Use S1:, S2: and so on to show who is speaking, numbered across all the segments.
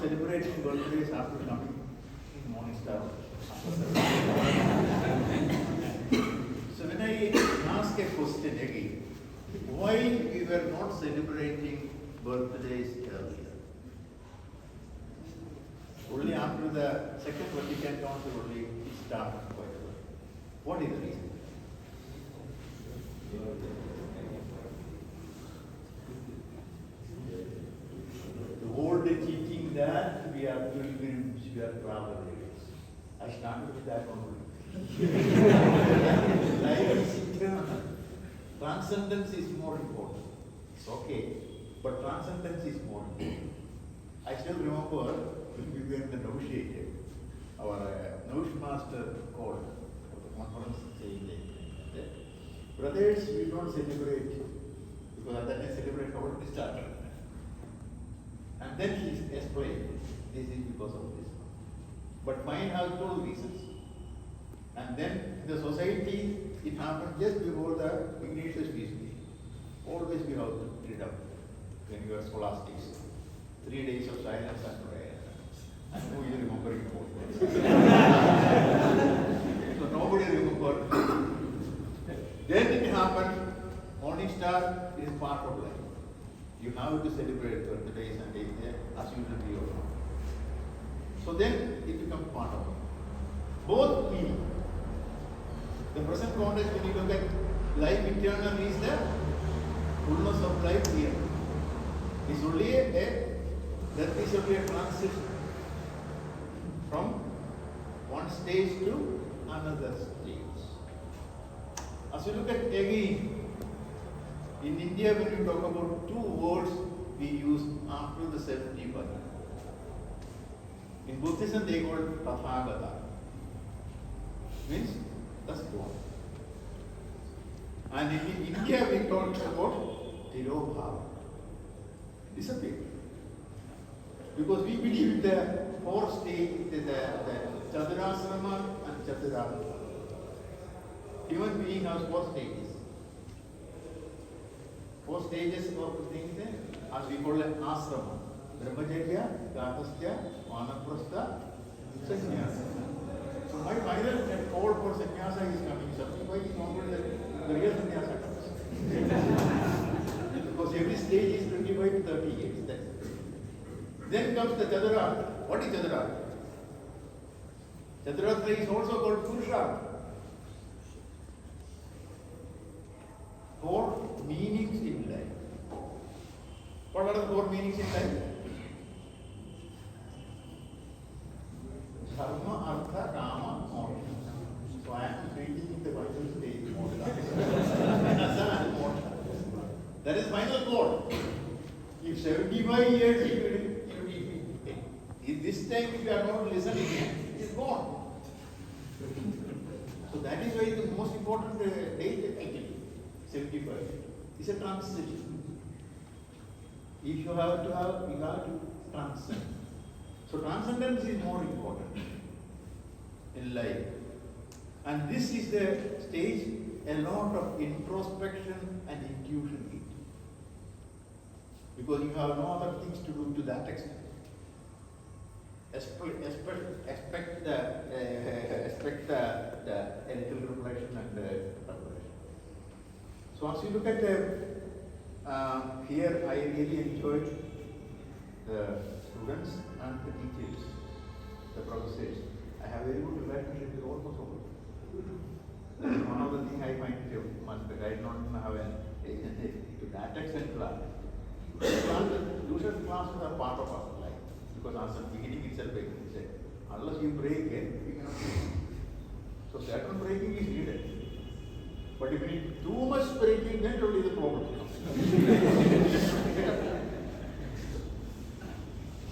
S1: celebrating birthdays after coming in Morning Star. So when I ask a question again, why we were not celebrating birthdays earlier? Only after the Second Vatican Council only it started quite well. What is the reason? The old teaching that we are pilgrims, we are travelers. I started with that only. Life is eternal. Transcendence is more important. It's okay, but transcendence is more important. I still remember when we were in the negotiated, our Nosh master called for the conference saying that, brothers, we don't celebrate because at that time celebration already started. And then he explained, this is because of this. But mine has told reasons. And then in the society, it happened just before the Ignatius feast day. Always we have to read up when you are scholastics. 3 days of silence and prayer. And who is remembering all this? So nobody remembered. Then it happened, Morning Star is part of life. You have to celebrate birthdays and days there as you will be your own. So then it becomes part of it. Both meaning. The present context, when you look at life eternal, is the fullness of life here. It's only that is only a transition from one stage to another stage. As you look at again, in India, when we talk about 2 words we use after the 75. In Buddhism, they call it Tathagata. Means that's God. And in India, we talk about Tirobhava. Disappear. Because we believe in the 4 stages, the Chaturasrama and Chaturanga. Human being has 4 stages. 4 stages of things, as we call it asrama. Brahmacharya, Gahastya, Vanaprastha, Sannyasa. So my final call for sannyasa is coming. Why is not the real sannyasa comes? Because every stage is 25 to 30 years. Then comes the Chaturanga. What is Chaturanga? Chaturanga is also called Purushartha. 4 meanings in life. What are the 4 meanings in life? Dharma, Artha, Kama, Moksha. So I am reading the Bible stage Moksha. That is final call. If 75 years if this time if you are not listening, it is gone. So that is why the most important date actually, 75. It's a transition. If you have to transcend. So transcendence is more important in life. And this is the stage a lot of introspection and intuition need. Because you have no other things to do to that extent. Expect the ethical reflection and preparation. So as you look at here, I really enjoyed the students and the teachers, the professors. I have very good relationship with almost all of them. That is one of the things I find must be. I don't have an to that extent class. Tuition classes are part of our life. Because as the beginning itself, I said, unless you break it, you cannot break. So certain breaking is needed. But if you need too much breaking, then only the problem comes.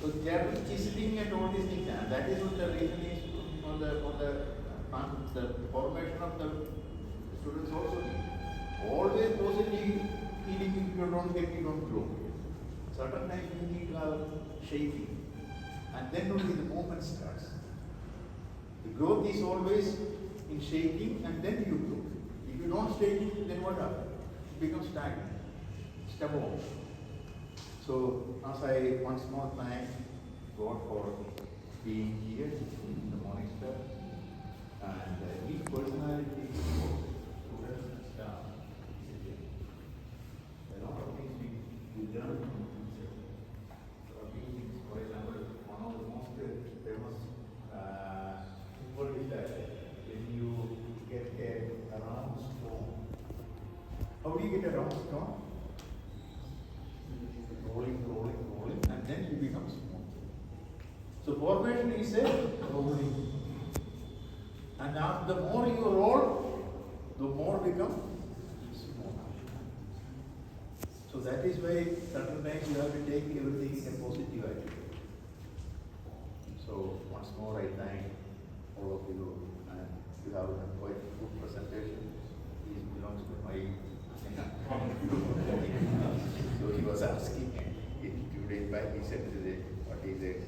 S1: So careful chiseling and all these things, and that is what the reason is for the formation of the students also need. Always positive feeling, if you don't get, you don't grow. Certain times you need to have shaking. And then only the movement starts. The growth is always in shaking and then you grow. If you don't shake, then what happens? It becomes stagnant, stubborn. So, as I once more thank God for being here in the morning star. And each personality, students and staff, a lot of things we learn from teacher. For example, one of the most famous symbol is that when you get a round stone, how do you get a round stone? Rolling, and then you become smooth. So formation is a rolling. And as the more you roll, the more become smooth. So that is why certain times you have to take everything in a positive attitude. So once more I thank all of you, and you have done quite a good presentation. This belongs to my so he was asking 2 days back, he said, what is a